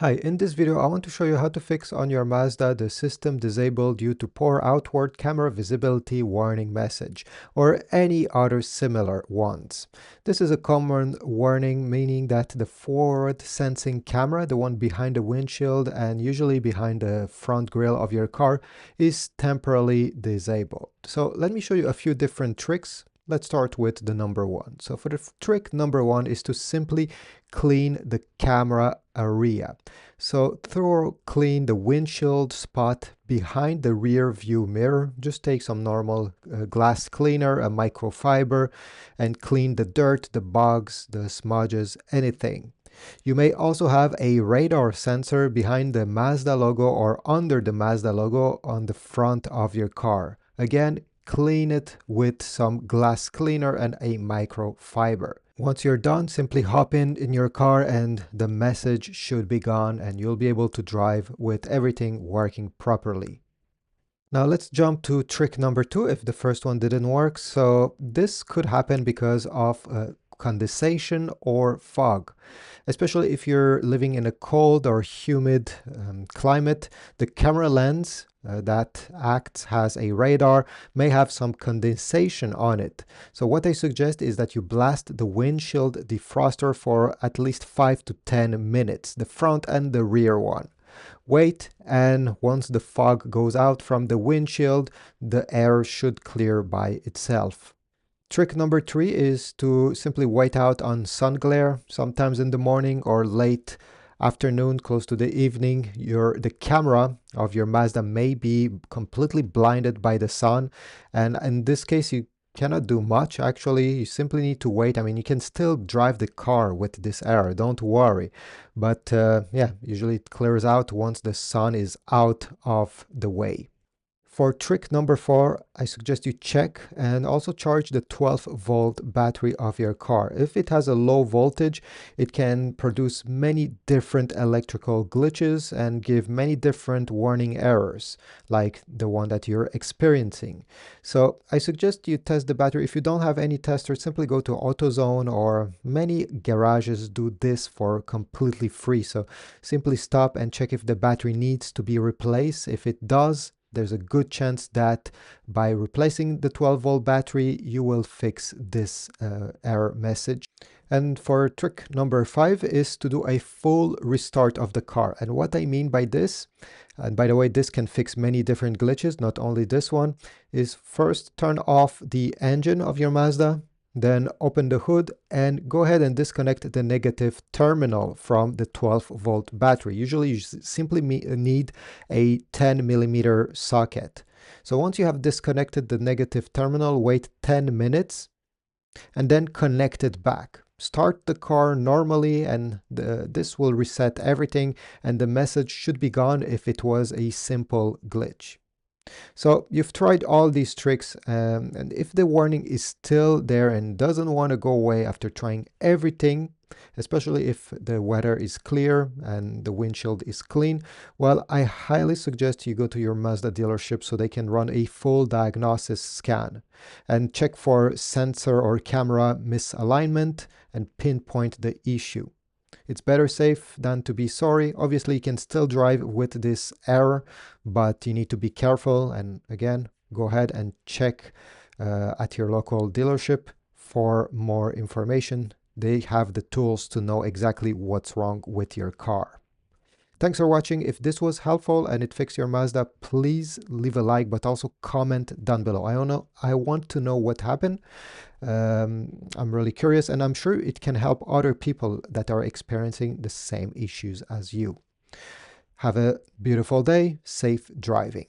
Hi, in this video I want to show you how to fix on your Mazda the system disabled due to poor outward camera visibility warning message or any other similar ones. This is a common warning, meaning that the forward sensing camera, the one behind the windshield and usually behind the front grille of your car, is temporarily disabled. So let me show you a few different tricks. Let's start with the number one. So for the trick number one is to simply clean the camera area. So thorough clean the windshield spot behind the rear view mirror. Just take some normal glass cleaner, a microfiber, and clean the dirt, the bugs, the smudges, anything. You may also have a radar sensor behind the Mazda logo or under the Mazda logo on the front of your car. Again, clean it with some glass cleaner and a microfiber. Once you're done, simply hop in your car and the message should be gone and you'll be able to drive with everything working properly. Now let's jump to trick number two if the first one didn't work. So this could happen because of condensation or fog. Especially if you're living in a cold or humid climate, the camera lens that acts as a radar may have some condensation on it. So what I suggest is that you blast the windshield defroster for at least 5 to 10 minutes, the front and the rear one. Wait, and once the fog goes out from the windshield, the air should clear by itself. Trick number three is to simply wait out on sun glare, sometimes in the morning or late afternoon, close to the evening. The camera of your Mazda may be completely blinded by the sun, and in this case you cannot do much. Actually, you simply need to wait. I mean, you can still drive the car with this error, don't worry, but yeah, usually it clears out once the sun is out of the way. For trick number four, I suggest you check and also charge the 12-volt battery of your car. If it has a low voltage, it can produce many different electrical glitches and give many different warning errors, like the one that you're experiencing. So I suggest you test the battery. If you don't have any tester, simply go to AutoZone, or many garages do this for completely free. So simply stop and check if the battery needs to be replaced. If it does, there's a good chance that by replacing the 12-volt battery, you will fix this error message. And for trick number five is to do a full restart of the car. And what I mean by this, and by the way, this can fix many different glitches, not only this one, is first turn off the engine of your Mazda. Then open the hood and go ahead and disconnect the negative terminal from the 12-volt battery. Usually you simply need a 10-millimeter socket. So once you have disconnected the negative terminal, wait 10 minutes and then connect it back. Start the car normally and this will reset everything, and the message should be gone if it was a simple glitch. So you've tried all these tricks, and if the warning is still there and doesn't want to go away after trying everything, especially if the weather is clear and the windshield is clean, well, I highly suggest you go to your Mazda dealership so they can run a full diagnosis scan and check for sensor or camera misalignment and pinpoint the issue. It's better safe than to be sorry. Obviously, you can still drive with this error, but you need to be careful. And again, go ahead and check at your local dealership for more information. They have the tools to know exactly what's wrong with your car. Thanks for watching. If this was helpful and it fixed your Mazda, please leave a like, but also comment down below. I want to know what happened. I'm really curious, and I'm sure it can help other people that are experiencing the same issues as you. Have a beautiful day. Safe driving.